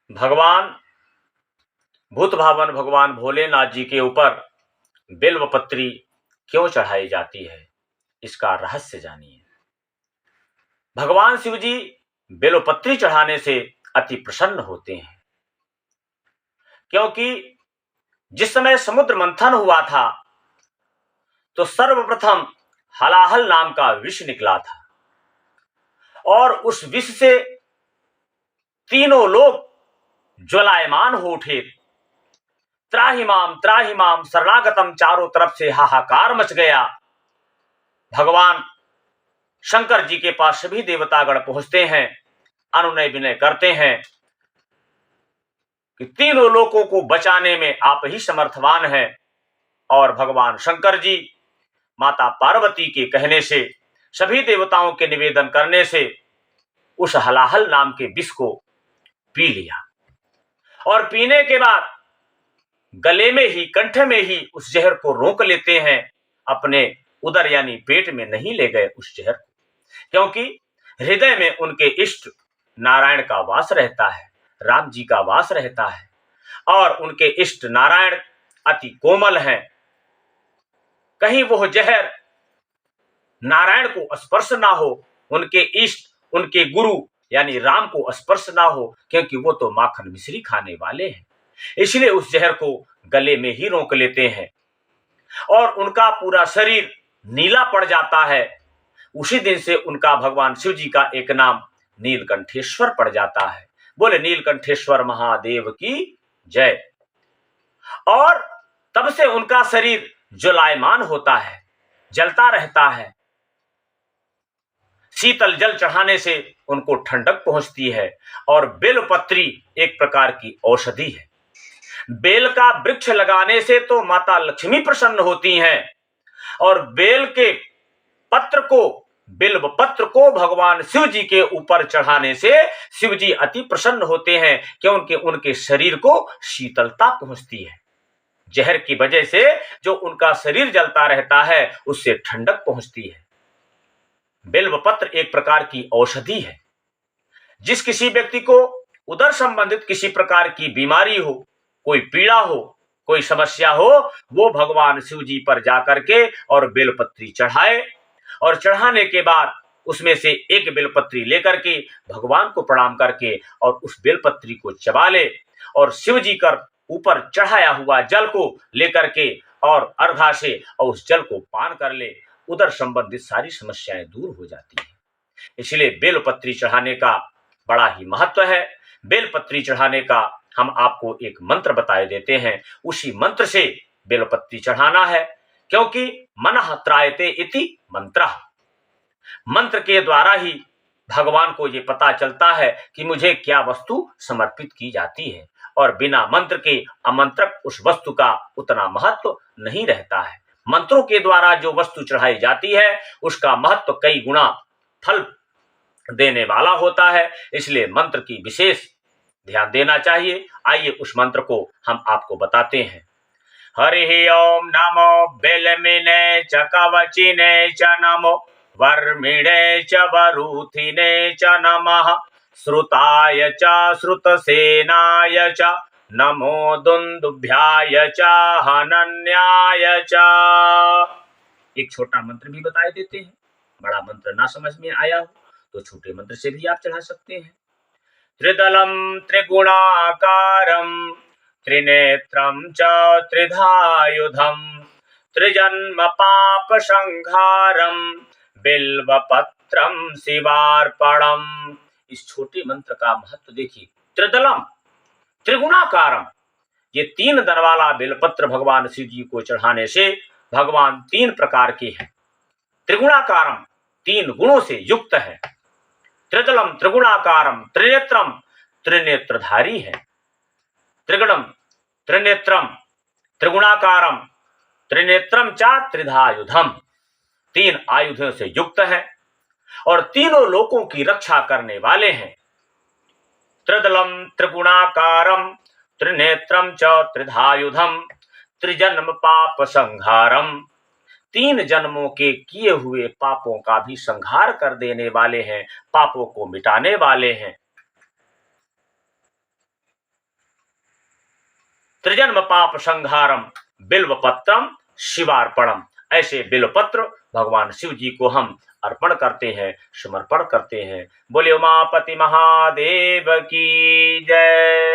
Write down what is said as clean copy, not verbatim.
भगवान भूत भावन भगवान भोलेनाथ जी के ऊपर बिल्वपत्री क्यों चढ़ाई जाती है, इसका रहस्य जानिए। भगवान शिव जी बिल्वपत्री चढ़ाने से अति प्रसन्न होते हैं, क्योंकि जिस समय समुद्र मंथन हुआ था तो सर्वप्रथम हलाहल नाम का विष निकला था और उस विष से तीनों लोग ज्वलायमान हो उठे। त्राहिमाम शरणागतम, चारों तरफ से हाहाकार मच गया। भगवान शंकर जी के पास सभी देवतागण पहुंचते हैं, अनुनय विनय करते हैं कि तीनों लोगों को बचाने में आप ही समर्थवान हैं। और भगवान शंकर जी माता पार्वती के कहने से, सभी देवताओं के निवेदन करने से उस हलाहल नाम के विष को पी लिया और पीने के बाद गले में ही, कंठ में ही उस जहर को रोक लेते हैं। अपने उदर यानी पेट में नहीं ले गए उस जहर को, क्योंकि हृदय में उनके इष्ट नारायण का वास रहता है, राम जी का वास रहता है और उनके इष्ट नारायण अति कोमल हैं। कहीं वह जहर नारायण को स्पर्श ना हो, उनके इष्ट, उनके गुरु यानी राम को स्पर्श ना हो, क्योंकि वो तो माखन मिश्री खाने वाले हैं। इसलिए उस जहर को गले में ही रोक लेते हैं और उनका पूरा शरीर नीला पड़ जाता है। उसी दिन से उनका भगवान शिव जी का एक नाम नीलकंठेश्वर पड़ जाता है। बोले नीलकंठेश्वर महादेव की जय। और तब से उनका शरीर ज्वलायमान होता है, जलता रहता है। शीतल जल चढ़ाने से उनको ठंडक पहुंचती है। और बेलपत्री एक प्रकार की औषधि है। बेल का वृक्ष लगाने से तो माता लक्ष्मी प्रसन्न होती हैं और बेल के पत्र को, बिल्व पत्र को भगवान शिव जी के ऊपर चढ़ाने से शिव जी अति प्रसन्न होते हैं, क्योंकि उनके शरीर को शीतलता पहुंचती है। जहर की वजह से जो उनका शरीर जलता रहता है उससे ठंडक पहुंचती है। बिल्व पत्र एक प्रकार की औषधि है। जिस किसी व्यक्ति को उदर संबंधित किसी प्रकार की बीमारी हो, कोई पीड़ा हो, कोई समस्या हो, वो भगवान शिव जी पर जाकर के और बेलपत्री चढ़ाए और चढ़ाने के बाद उसमें से एक बेलपत्री लेकर के भगवान को प्रणाम करके और उस बेलपत्री को चबा ले और शिव जी कर ऊपर चढ़ाया हुआ जल को लेकर के और अर्घा से और उस जल को पान कर ले, उदर संबंधित सारी समस्याएं दूर हो जाती हैं। इसलिए बेलपत्री चढ़ाने का बड़ा ही महत्व है। बेलपत्री चढ़ाने का हम आपको एक मंत्र बताए देते हैं, उसी मंत्र से बेलपत्री चढ़ाना है, क्योंकि मनः त्रायते इति मंत्रः। मंत्र के द्वारा ही भगवान को ये पता चलता है कि मुझे क्या वस्तु समर्पित की जाती है, और बिना मंत्र के आमंत्रक उस वस्तु का उतना महत्व नहीं रहता है। मंत्रों के द्वारा जो वस्तु चढ़ाई जाती है उसका महत्व कई गुना फल देने वाला होता है, इसलिए मंत्र की विशेष ध्यान देना चाहिए। आइए उस मंत्र को हम आपको बताते हैं। हरि ओम नमो बेलमिने च कवचिने च नमो वर्मिणे च वरूथिने च नमः श्रुताय च श्रुतसेनाय च नमो दुंदुभ्याय च हनन्याय च। एक छोटा मंत्र भी बताए देते हैं। बड़ा मंत्र ना समझ में आया हो तो छोटे मंत्र से भी आप चढ़ा सकते हैं। त्रिदलम त्रिगुणाकारम त्रिनेत्रम च त्रिधायुधम त्रिजन्म पाप संहारम बिल्वपत्रम शिवार्पणम। इस छोटे मंत्र का महत्व देखिए। त्रिदलम त्रिगुणाकारम, ये 3 दल वाला बेलपत्र भगवान शिव जी को चढ़ाने से भगवान 3 प्रकार के हैं। त्रिगुणाकारम, 3 गुणों से युक्त है। त्रिदलम त्रिगुणाकारम त्रिनेत्रम, त्रिनेत्रधारी है। त्रिगुणम त्रिनेत्रम त्रिगुणाकारम त्रिनेत्रम च त्रिधायुधम, 3 आयुधों से युक्त है और तीनों लोकों की रक्षा करने वाले हैं। त्रिदलम त्रिगुणाकारम त्रिनेत्रम च त्रिधायुधम त्रिजन्म पाप संहारम, 3 जन्मों के किए हुए पापों का भी संहार कर देने वाले हैं, पापों को मिटाने वाले हैं। त्रिजन्म पाप संहारम बिल्वपत्रम शिवार्पणम। ऐसे बिल्वपत्र भगवान शिव जी को हम अर्पण करते हैं, समर्पण करते हैं। बोले उमापति महादेव की जय।